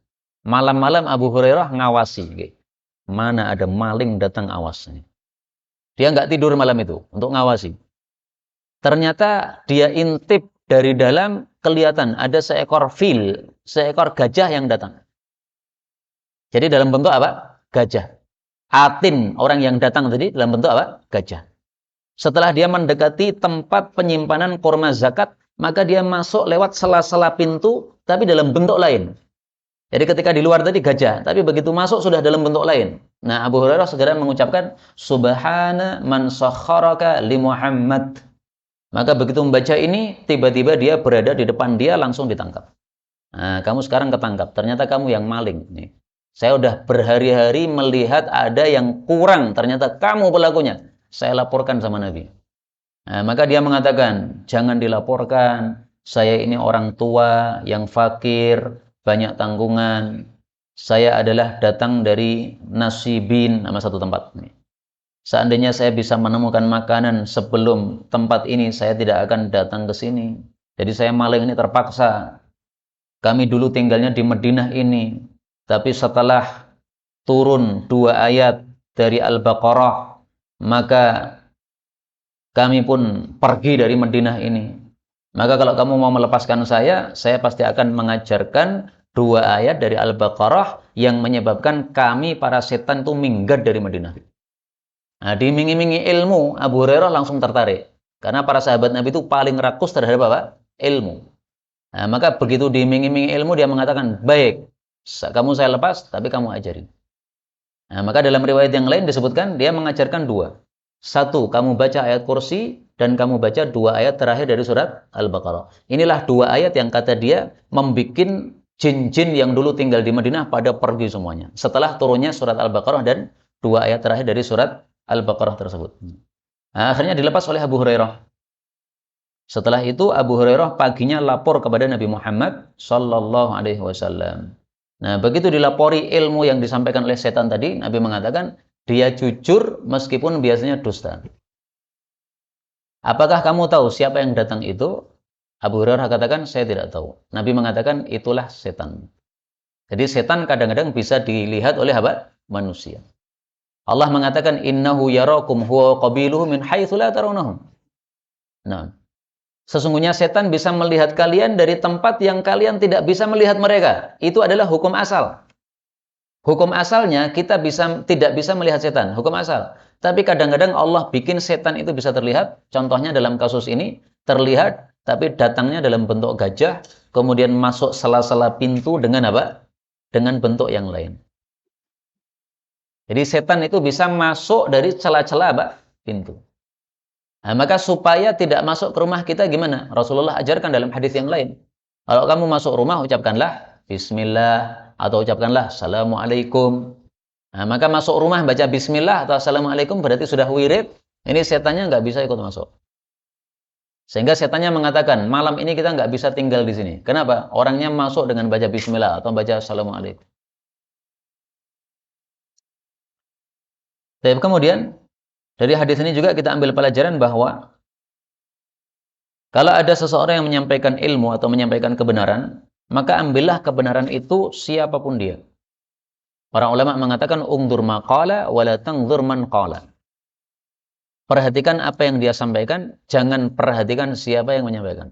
malam-malam Abu Hurairah ngawasi. Mana ada maling datang, awas. Dia nggak tidur malam itu untuk ngawasi. Ternyata dia intip dari dalam, kelihatan ada seekor fil, seekor gajah yang datang. Jadi dalam bentuk apa? Gajah. Atin, orang yang datang tadi dalam bentuk apa? Gajah. Setelah dia mendekati tempat penyimpanan kurma zakat, maka dia masuk lewat sela-sela pintu, tapi dalam bentuk lain. Jadi ketika di luar tadi gajah, tapi begitu masuk sudah dalam bentuk lain. Nah, Abu Hurairah segera mengucapkan, Subhana man sakharaka li Muhammad. Maka begitu membaca ini, tiba-tiba dia berada di depan dia, langsung ditangkap. Nah, kamu sekarang ketangkap, ternyata kamu yang maling. Nih. Saya udah berhari-hari melihat ada yang kurang, ternyata kamu pelakunya. Saya laporkan sama Nabi. Nah, maka dia mengatakan, jangan dilaporkan, saya ini orang tua yang fakir, banyak tanggungan. Saya adalah datang dari Nasibin, nama satu tempat. Seandainya saya bisa menemukan makanan sebelum tempat ini, saya tidak akan datang ke sini. Jadi saya maling ini terpaksa. Kami dulu tinggalnya di Madinah ini. Tapi setelah turun 2 ayat dari Al-Baqarah, maka kami pun pergi dari Madinah ini. Maka kalau kamu mau melepaskan saya pasti akan mengajarkan 2 ayat dari Al-Baqarah yang menyebabkan kami para setan itu minggat dari Madinah. Nah, diiming-imingi ilmu, Abu Hurairah langsung tertarik. Karena para sahabat Nabi itu paling rakus terhadap apa? Ilmu. Nah, maka begitu diiming-imingi ilmu, dia mengatakan, baik, kamu saya lepas, tapi kamu ajari. Nah, maka dalam riwayat yang lain disebutkan, dia mengajarkan 2. 1, kamu baca ayat kursi, dan kamu baca 2 ayat terakhir dari surat Al-Baqarah. Inilah 2 ayat yang kata dia membuat jin-jin yang dulu tinggal di Madinah pada pergi semuanya. Setelah turunnya surat Al-Baqarah dan 2 ayat terakhir dari surat Al-Baqarah tersebut. Nah, akhirnya dilepas oleh Abu Hurairah. Setelah itu Abu Hurairah paginya lapor kepada Nabi Muhammad sallallahu alaihi wasallam. Nah, begitu dilapori ilmu yang disampaikan oleh setan tadi, Nabi mengatakan, dia jujur meskipun biasanya dusta. Apakah kamu tahu siapa yang datang itu? Abu Hurairah katakan, saya tidak tahu. Nabi mengatakan, itulah setan. Jadi setan kadang-kadang bisa dilihat oleh apa? Manusia. Allah mengatakan, innahu yarakum huwa qabiluhu min haitsu la tarawnahum. Nah, sesungguhnya setan bisa melihat kalian dari tempat yang kalian tidak bisa melihat mereka. Itu adalah hukum asal. Hukum asalnya kita tidak bisa melihat setan, hukum asal. Tapi kadang-kadang Allah bikin setan itu bisa terlihat. Contohnya dalam kasus ini terlihat, tapi datangnya dalam bentuk gajah, kemudian masuk sela-sela pintu dengan apa? Dengan bentuk yang lain. Jadi setan itu bisa masuk dari celah-celah apa? Pintu. Nah, maka supaya tidak masuk ke rumah kita gimana? Rasulullah ajarkan dalam hadis yang lain. Kalau kamu masuk rumah, ucapkanlah Bismillah atau ucapkanlah Assalamualaikum. Nah, maka masuk rumah baca Bismillah atau Assalamualaikum berarti sudah wirid. Ini setannya nggak bisa ikut masuk. Sehingga setannya mengatakan, malam ini kita nggak bisa tinggal di sini. Kenapa? Orangnya masuk dengan baca Bismillah atau baca Assalamualaikum. Tapi kemudian dari hadis ini juga kita ambil pelajaran bahwa kalau ada seseorang yang menyampaikan ilmu atau menyampaikan kebenaran, maka ambillah kebenaran itu siapapun dia. Para ulama mengatakan ungdur maqala wala tangzur man qala. Perhatikan apa yang dia sampaikan, jangan perhatikan siapa yang menyampaikan.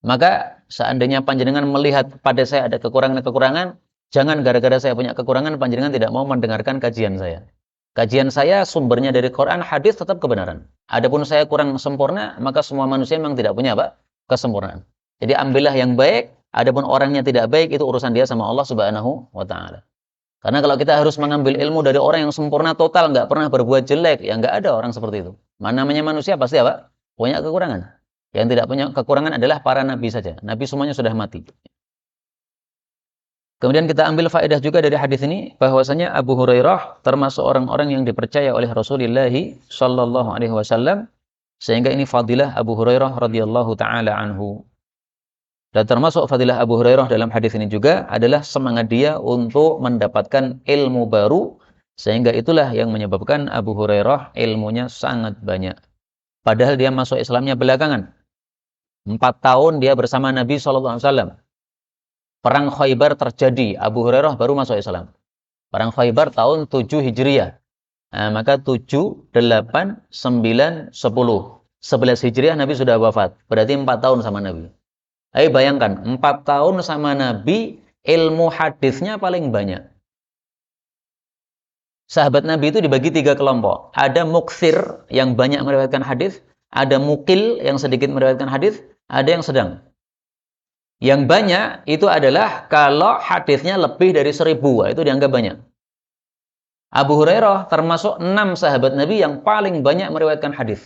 Maka seandainya panjenengan melihat pada saya ada kekurangan-kekurangan, jangan gara-gara saya punya kekurangan panjenengan tidak mau mendengarkan kajian saya. Kajian saya sumbernya dari Quran, hadis tetap kebenaran. Adapun saya kurang sempurna, maka semua manusia memang tidak punya apa? Kesempurnaan. Jadi ambillah yang baik, adapun orangnya tidak baik itu urusan dia sama Allah Subhanahu wa taala. Karena kalau kita harus mengambil ilmu dari orang yang sempurna total, nggak pernah berbuat jelek, ya nggak ada orang seperti itu. Mana namanya manusia pasti apa? Punya kekurangan. Yang tidak punya kekurangan adalah para nabi saja. Nabi semuanya sudah mati. Kemudian kita ambil faedah juga dari hadis ini bahwasanya Abu Hurairah termasuk orang-orang yang dipercaya oleh Rasulullah sallallahu alaihi wasallam sehingga ini fadilah Abu Hurairah radhiyallahu taala anhu. Dan termasuk fadilah Abu Hurairah dalam hadis ini juga adalah semangat dia untuk mendapatkan ilmu baru sehingga itulah yang menyebabkan Abu Hurairah ilmunya sangat banyak. Padahal dia masuk Islamnya belakangan. 4 tahun dia bersama Nabi SAW. Perang Khaybar terjadi, Abu Hurairah baru masuk Islam. Perang Khaybar tahun 7 Hijriah. Nah, maka 7, 8, 9, 10. 11 Hijriah Nabi sudah wafat. Berarti 4 tahun sama Nabi. Ayo bayangkan, 4 tahun sama Nabi, ilmu hadisnya paling banyak. Sahabat Nabi itu dibagi 3 kelompok. Ada mukthir yang banyak meriwayatkan hadis, ada mukil yang sedikit meriwayatkan hadis, ada yang sedang. Yang banyak itu adalah kalau hadisnya lebih dari 1000, itu dianggap banyak. Abu Hurairah termasuk 6 sahabat Nabi yang paling banyak meriwayatkan hadis.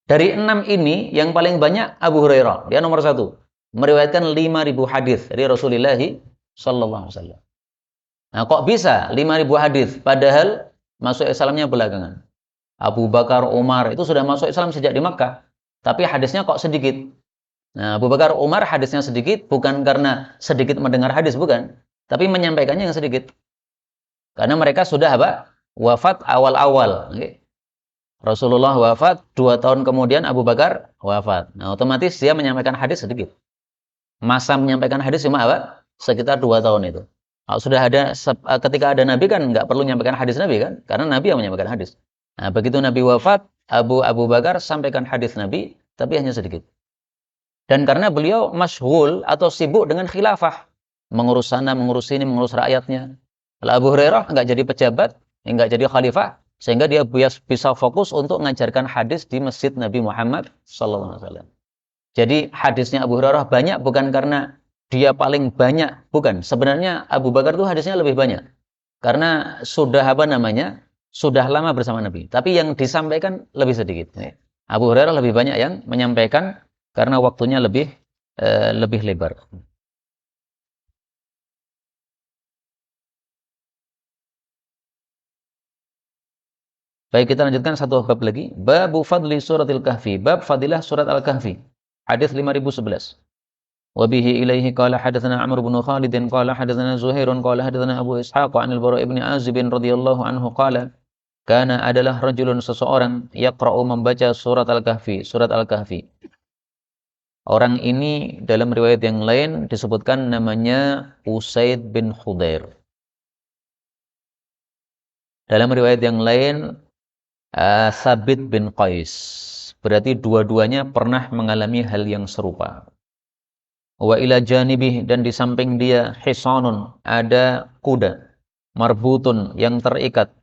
Dari 6 ini yang paling banyak Abu Hurairah, dia nomor 1. meriwayatkan 5.000 hadis dari Rasulullah sallallahu alaihi wasallam. Nah, kok bisa 5.000 hadis padahal masuk Islamnya belakangan? Abu Bakar, Umar itu sudah masuk Islam sejak di Makkah, tapi hadisnya kok sedikit. Nah, Abu Bakar, Umar hadisnya sedikit bukan karena sedikit mendengar hadis, bukan, tapi menyampaikannya yang sedikit. Karena mereka sudah apa? Wafat awal-awal. Okay. Rasulullah wafat 2 tahun kemudian Abu Bakar wafat. Nah, otomatis dia menyampaikan hadis sedikit. Masa menyampaikan hadis cuma apa? Sekitar 2 tahun itu. Kalau sudah ada, ketika ada Nabi kan nggak perlu menyampaikan hadis Nabi kan? Karena Nabi yang menyampaikan hadis. Nah, begitu Nabi wafat, Abu Bakar sampaikan hadis Nabi, tapi hanya sedikit. Dan karena beliau masyghul atau sibuk dengan khilafah, mengurus sana, mengurus sini, mengurus rakyatnya. Kalau Abu Hurairah nggak jadi pejabat, nggak jadi khalifah, sehingga dia bisa fokus untuk mengajarkan hadis di masjid Nabi Muhammad SAW. Jadi hadisnya Abu Hurairah banyak bukan karena dia paling banyak, bukan. Sebenarnya Abu Bakar itu hadisnya lebih banyak. Karena sudah sudah lama bersama Nabi. Tapi yang disampaikan lebih sedikit. Abu Hurairah lebih banyak yang menyampaikan karena waktunya lebih lebar. Baik, kita lanjutkan satu bab lagi. Babu fadli suratil kahfi. Bab fadilah surat al-kahfi. Hadis 5011. Wabihi ilaihi qala hadatsana Amr bin Khalid qala hadatsana Zuhair qala hadatsana Abu Ishaq an al-Bara' ibn Azib radhiyallahu anhu qala kana adalah rajulun seseorang yaqra'u membaca surat al-kahfi, surat al-kahfi. Orang ini dalam riwayat yang lain disebutkan namanya Usaid bin Khudair. Dalam riwayat yang lain Thabit bin Qais. Berarti dua-duanya pernah mengalami hal yang serupa. Wa ila janibih, dan di samping dia hisanun, ada kuda marbutun yang terikat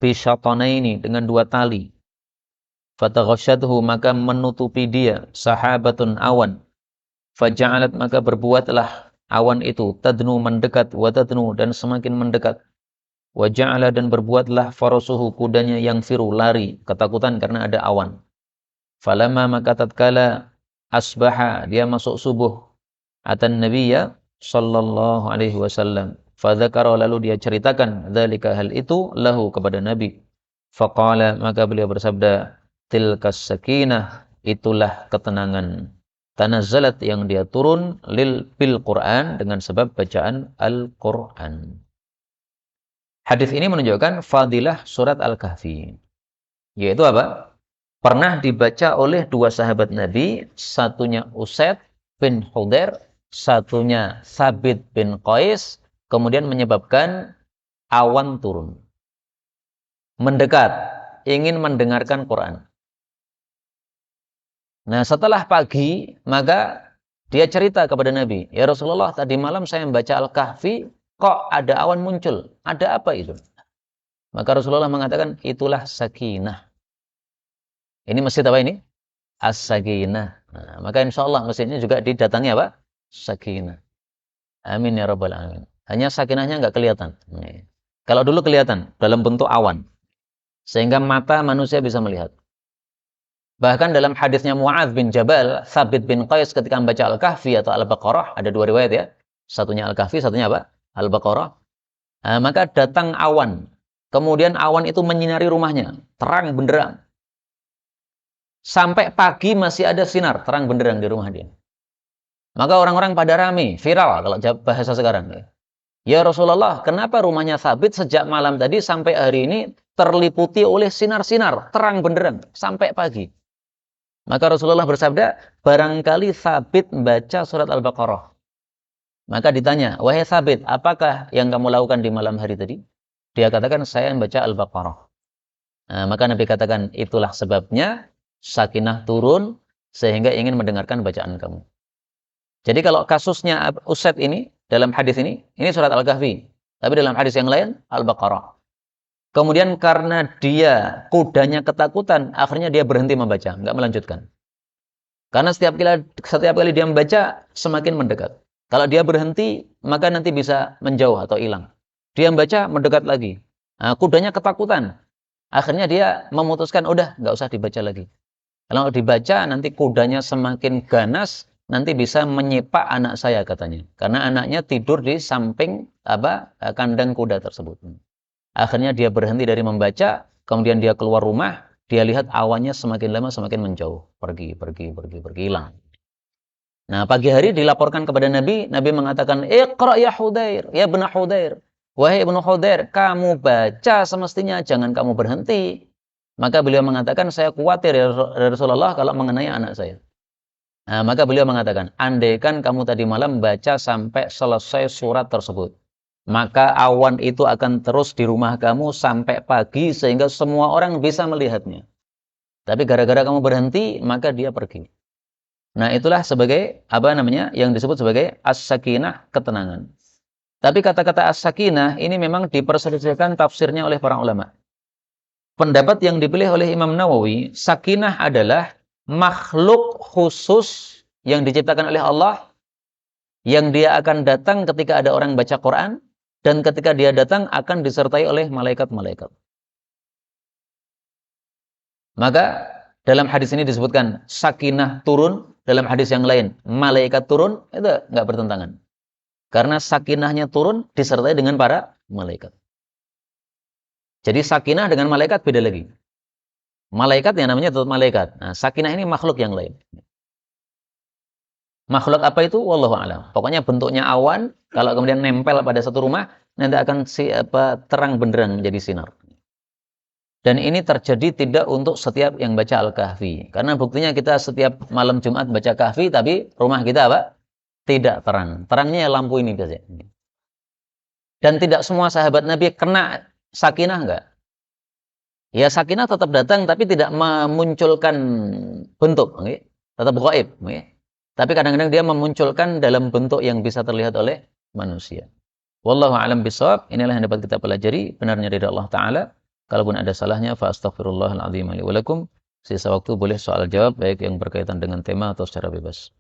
bisyatanaini, dengan 2 tali. Fataghashathu, maka menutupi dia sahabatun, awan. Faja'alat, maka berbuatlah awan itu tadnu, mendekat, wa tadnu, dan semakin mendekat. Wa ja'ala, dan berbuatlah farasuhu, kudanya, yang firu, lari, ketakutan karena ada awan. Falamma, maka tatkala asbaha, dia masuk subuh, atan nabiyya sallallahu alaihi wasallam, fadzakara, lalu dia ceritakan dzalika, hal itu, lahu, kepada Nabi. Faqala, maka beliau bersabda, tilkas sakinah, itulah ketenangan, tanazzalat, yang dia turun, bil Quran, dengan sebab bacaan Al-Quran. Hadis ini menunjukkan fadilah surat Al-Kahfi. Yaitu apa? Pernah dibaca oleh 2 sahabat Nabi, satunya Usaid bin Khudair, satunya Thabit bin Qais, kemudian menyebabkan awan turun. Mendekat, ingin mendengarkan Quran. Nah, setelah pagi, maka dia cerita kepada Nabi, ya Rasulullah, tadi malam saya membaca Al-Kahfi, kok ada awan muncul? Ada apa itu? Maka Rasulullah mengatakan, itulah sakinah. Ini masjid apa ini? As-sakinah. Nah, maka insya Allah masjidnya juga didatangi apa? Sakinah. Amin ya rabbal alamin. Hanya sakinahnya nggak kelihatan. Nih. Kalau dulu kelihatan dalam bentuk awan, sehingga mata manusia bisa melihat. Bahkan dalam hadisnya Mu'adz bin Jabal, Thabit bin Qais ketika membaca Al-Kahfi atau Al-Baqarah, ada 2 riwayat ya. Satunya Al-Kahfi, satunya apa? Al-Baqarah. Nah, maka datang awan. Kemudian awan itu menyinari rumahnya, terang benderang. Sampai pagi masih ada sinar terang benderang di rumah dia. Maka orang-orang pada rame, viral kalau bahasa sekarang. Ya Rasulullah, kenapa rumahnya Thabit sejak malam tadi sampai hari ini terliputi oleh sinar-sinar terang benderang sampai pagi? Maka Rasulullah bersabda, barangkali Thabit membaca surat Al-Baqarah. Maka ditanya, wahai Thabit, apakah yang kamu lakukan di malam hari tadi? Dia katakan, saya membaca Al-Baqarah. Nah, maka Nabi katakan, itulah sebabnya sakinah turun sehingga ingin mendengarkan bacaan kamu. Jadi kalau kasusnya Usaid ini, dalam hadis ini surat Al-Kahfi. Tapi dalam hadis yang lain, Al-Baqarah. Kemudian karena dia kudanya ketakutan, akhirnya dia berhenti membaca, nggak melanjutkan. Karena setiap kali dia membaca, semakin mendekat. Kalau dia berhenti, maka nanti bisa menjauh atau hilang. Dia membaca, mendekat lagi. Nah, kudanya ketakutan. Akhirnya dia memutuskan, udah, nggak usah dibaca lagi. Kalau dibaca, nanti kudanya semakin ganas, nanti bisa menyipak anak saya katanya. Karena anaknya tidur di samping kandang kuda tersebut. Akhirnya dia berhenti dari membaca, kemudian dia keluar rumah, dia lihat awannya semakin lama semakin menjauh, pergi, hilang. Nah, pagi hari dilaporkan kepada Nabi, Nabi mengatakan, "Iqra ya Hudair, ya ibn Hudair. Wahai ibnu Hudair, kamu baca semestinya, jangan kamu berhenti." Maka beliau mengatakan, "Saya khawatir ya Rasulullah kalau mengenai anak saya." Nah, maka beliau mengatakan, andaikan kamu tadi malam baca sampai selesai surat tersebut, maka awan itu akan terus di rumah kamu sampai pagi sehingga semua orang bisa melihatnya. Tapi gara-gara kamu berhenti, maka dia pergi. Nah, itulah sebagai yang disebut sebagai as-sakinah, ketenangan. Tapi kata-kata as-sakinah ini memang diperselisihkan tafsirnya oleh para ulama. Pendapat yang dipilih oleh Imam Nawawi, sakinah adalah makhluk khusus yang diciptakan oleh Allah, yang dia akan datang ketika ada orang baca Quran, dan ketika dia datang akan disertai oleh malaikat-malaikat. Maka dalam hadis ini disebutkan sakinah turun, dalam hadis yang lain malaikat turun, itu nggak bertentangan. Karena sakinahnya turun disertai dengan para malaikat. Jadi sakinah dengan malaikat beda lagi. Malaikat yang namanya tetap malaikat. Nah, sakinah ini makhluk yang lain. Makhluk apa itu? Wallahu a'lam. Pokoknya bentuknya awan, kalau kemudian nempel pada satu rumah, nanti akan terang benderang menjadi sinar. Dan ini terjadi tidak untuk setiap yang baca Al-Kahfi. Karena buktinya kita setiap malam Jumat baca Kahfi, tapi rumah kita tidak terang. Terangnya lampu ini saja. Dan tidak semua sahabat Nabi kena sakinah enggak? Ya sakinah tetap datang, tapi tidak memunculkan bentuk. Okay? Tetap gaib. Okay? Tapi kadang-kadang dia memunculkan dalam bentuk yang bisa terlihat oleh manusia. Wallahu a'lam bishawab. Inilah yang dapat kita pelajari. Benarnya dari Allah Ta'ala. Kalaupun ada salahnya, fa astaghfirullahal azim li wa lakum. Sisa waktu boleh soal jawab, baik yang berkaitan dengan tema atau secara bebas.